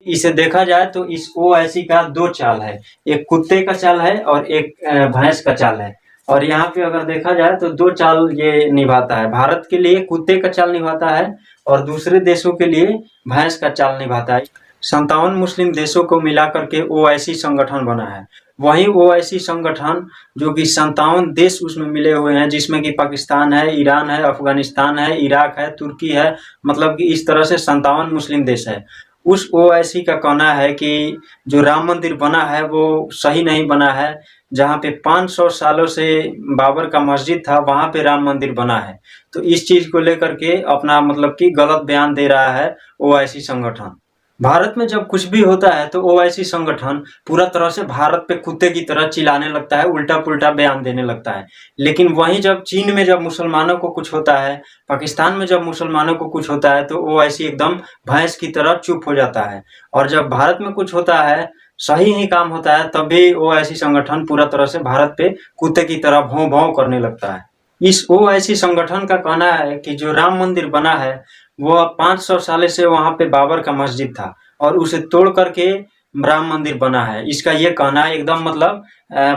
इसे देखा जाए तो इस ओवैसी का दो चाल है, एक कुत्ते का चाल है और एक भैंस का चाल है। और यहाँ पे अगर देखा जाए तो दो चाल ये निभाता है, भारत के लिए कुत्ते का चाल निभाता है और दूसरे देशों के लिए भैंस का चाल निभाता है। 57 मुस्लिम देशों को मिलाकर के ओवैसी संगठन बना है। वही ओवैसी संगठन जो कि 57 देश उसमें मिले हुए हैं, जिसमें कि पाकिस्तान है, ईरान है, अफगानिस्तान है, इराक है, तुर्की है, मतलब कि इस तरह से 57 मुस्लिम देश है। उस ओवैसी का कहना है कि जो राम मंदिर बना है वो सही नहीं बना है। जहाँ पे 500 सालों से बाबर का मस्जिद था, वहाँ पे राम मंदिर बना है। तो इस चीज को लेकर के अपना मतलब कि गलत बयान दे रहा है ओवैसी संगठन। भारत में जब कुछ भी होता है तो ओवैसी संगठन पूरा तरह से भारत पे कुत्ते की तरह चिल्लाने लगता है, उल्टा पुल्टा बयान देने लगता है। लेकिन वहीं जब चीन में जब मुसलमानों को कुछ होता है, पाकिस्तान में जब मुसलमानों को कुछ होता है तो ओवैसी एकदम भैंस की तरह चुप हो जाता है। और जब भारत में कुछ होता है, सही ही काम होता है, तब भी ओवैसी संगठन पूरा तरह से भारत पे कुत्ते की तरह भौं भौं करने लगता है। इस ओवैसी संगठन का कहना है कि जो राम मंदिर बना है वो 500 साल से वहाँ पे बाबर का मस्जिद था और उसे तोड़ करके राम मंदिर बना है। इसका ये कहना है एकदम मतलब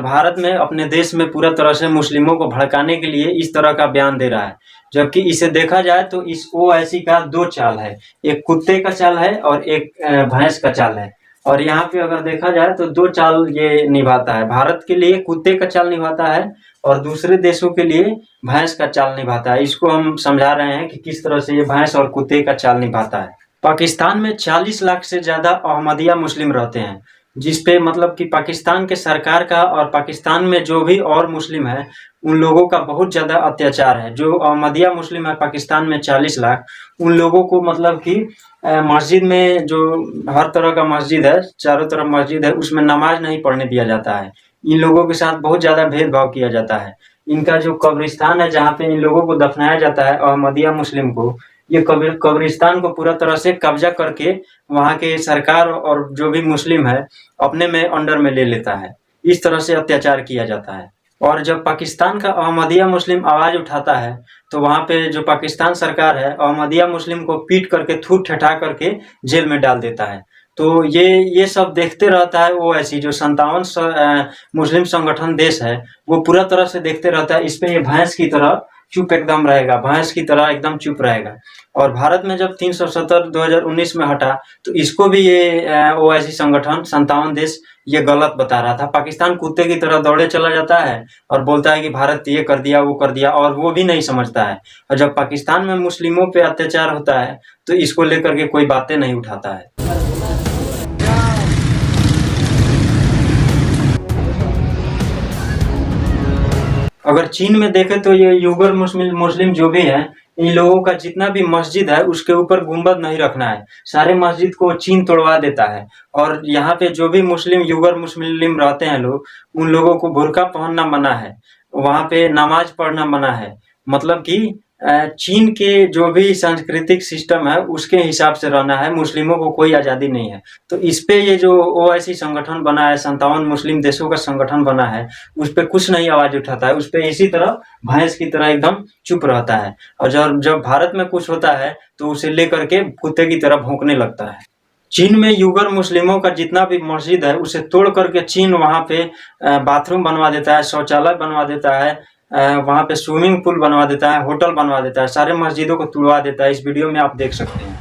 भारत में अपने देश में पूरा तरह से मुस्लिमों को भड़काने के लिए इस तरह का बयान दे रहा है। जबकि इसे देखा जाए तो इस ओवैसी का दो चाल है, एक कुत्ते का चाल है और एक भैंस का चाल है। और यहाँ पे अगर देखा जाए तो दो चाल ये निभाता है, भारत के लिए कुत्ते का चाल निभाता है और दूसरे देशों के लिए भैंस का चाल निभाता है। इसको हम समझा रहे हैं कि किस तरह से ये भैंस और कुत्ते का चाल निभाता है। पाकिस्तान में 40 लाख से ज्यादा अहमदिया मुस्लिम रहते हैं, जिसपे मतलब कि पाकिस्तान के सरकार का और पाकिस्तान में जो भी और मुस्लिम है उन लोगों का बहुत ज्यादा अत्याचार है। जो अहमदिया मुस्लिम है पाकिस्तान में 40 लाख, उन लोगों को मतलब कि मस्जिद में जो हर तरह का मस्जिद है, चारों तरफ मस्जिद है, उसमें नमाज नहीं पढ़ने दिया जाता है। इन लोगों के साथ बहुत ज्यादा भेदभाव किया जाता है। इनका जो कब्रिस्तान है जहाँ पे इन लोगों को दफनाया जाता है अहमदिया मुस्लिम को, ये कब्रिस्तान को पूरा तरह से कब्जा करके वहाँ के सरकार और जो भी मुस्लिम है अपने में अंडर में ले लेता है। इस तरह से अत्याचार किया जाता है। और जब पाकिस्तान का अहमदिया मुस्लिम आवाज उठाता है तो वहाँ पे जो पाकिस्तान सरकार है अहमदिया मुस्लिम को पीट करके थूट ठठा करके जेल में डाल देता है। तो ये सब देखते रहता है वो ऐसी जो 57 मुस्लिम संगठन देश है वो पूरा तरह से देखते रहता है। इसमें ये भैंस की तरह चुप एकदम रहेगा, भैंस की तरह एकदम चुप रहेगा। और भारत में जब 370 2019 में हटा तो इसको भी ये ओवैसी संगठन 57 देश ये गलत बता रहा था। पाकिस्तान कुत्ते की तरह दौड़े चला जाता है और बोलता है कि भारत ये कर दिया वो कर दिया, और वो भी नहीं समझता है। और जब पाकिस्तान में मुस्लिमों पे अत्याचार होता है तो इसको लेकर के कोई बातें नहीं उठाता है। अगर चीन में देखें तो ये युगर मुस्लिम जो भी है, इन लोगों का जितना भी मस्जिद है उसके ऊपर गुंबद नहीं रखना है, सारे मस्जिद को चीन तोड़वा देता है। और यहाँ पे जो भी मुस्लिम युगर मुस्लिम रहते हैं लोग, उन लोगों को बुर्का पहनना मना है, वहाँ पे नमाज पढ़ना मना है। मतलब कि चीन के जो भी सांस्कृतिक सिस्टम है उसके हिसाब से रहना है, मुस्लिमों को कोई आज़ादी नहीं है। तो इस पे ये जो ओवैसी संगठन बना है, 57 मुस्लिम देशों का संगठन बना है, उस पे कुछ नहीं आवाज उठाता है, उस पे इसी तरह भैंस की तरह एकदम चुप रहता है। और जब जब भारत में कुछ होता है तो उसे लेकर के कुत्ते की तरह भौंकने लगता है। चीन में युगर मुस्लिमों का जितना भी मस्जिद है उसे तोड़ करके चीन वहाँ पे बाथरूम बनवा देता है, शौचालय बनवा देता है, वहाँ पे स्विमिंग पूल बनवा देता है, होटल बनवा देता है, सारे मस्जिदों को तुड़वा देता है। इस वीडियो में आप देख सकते हैं।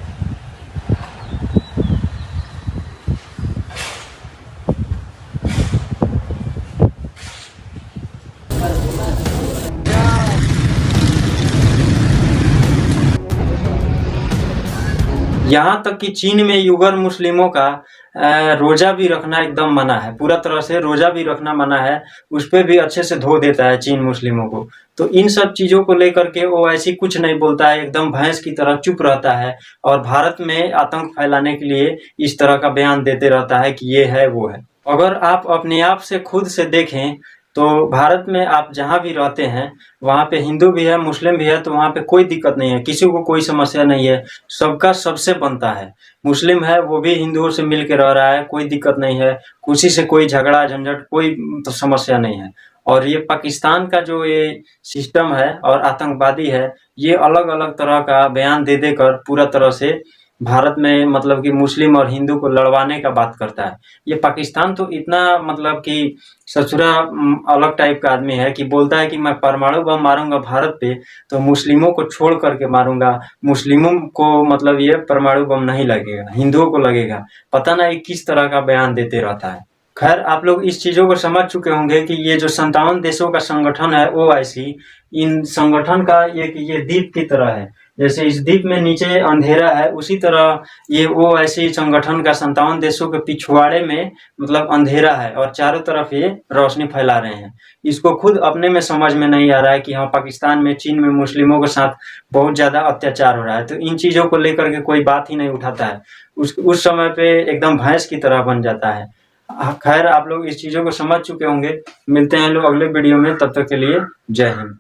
यहाँ तक कि चीन में युगर मुस्लिमों का रोजा भी रखना एकदम मना है, पूरा तरह से रोजा भी रखना मना है, उस पर भी अच्छे से धो देता है चीन मुस्लिमों को। तो इन सब चीजों को लेकर के वो ऐसी कुछ नहीं बोलता है, एकदम भैंस की तरह चुप रहता है और भारत में आतंक फैलाने के लिए इस तरह का बयान देते रहता है कि ये है वो है। अगर आप अपने आप से खुद से देखें तो भारत में आप जहाँ भी रहते हैं वहाँ पे हिंदू भी है मुस्लिम भी है, तो वहाँ पे कोई दिक्कत नहीं है, किसी को कोई समस्या नहीं है, सबका सबसे बनता है। मुस्लिम है वो भी हिंदुओं से मिल के रह रहा है, कोई दिक्कत नहीं है, किसी से कोई झगड़ा झंझट कोई तो समस्या नहीं है। और ये पाकिस्तान का जो ये सिस्टम है और आतंकवादी है, ये अलग अलग तरह का बयान दे देकर पूरा तरह से भारत में मतलब कि मुस्लिम और हिंदू को लड़वाने का बात करता है। ये पाकिस्तान तो इतना मतलब कि ससुरा अलग टाइप का आदमी है कि बोलता है कि मैं परमाणु बम मारूंगा भारत पे तो मुस्लिमों को छोड़ करके मारूंगा, मुस्लिमों को मतलब ये परमाणु बम नहीं लगेगा, हिंदुओं को लगेगा। पता नहीं किस तरह का बयान देते रहता है। खैर आप लोग इस चीज़ों को समझ चुके होंगे कि ये जो 57 देशों का संगठन है ओआईसी, इन संगठन का एक ये द्वीप की तरह है। जैसे इस द्वीप में नीचे अंधेरा है, उसी तरह ये ओआईसी संगठन का 57 देशों के पिछवाड़े में मतलब अंधेरा है और चारों तरफ ये रोशनी फैला रहे हैं। इसको खुद अपने में समझ में नहीं आ रहा है कि हाँ पाकिस्तान में, चीन में मुस्लिमों के साथ बहुत ज़्यादा अत्याचार हो रहा है, तो इन चीज़ों को लेकर के कोई बात ही नहीं उठाता है। उस समय पे एकदम भैंस की तरह बन जाता है। खैर आप लोग इस चीज़ों को समझ चुके होंगे। मिलते हैं लोग अगले वीडियो में, तब तक के लिए जय हिंद।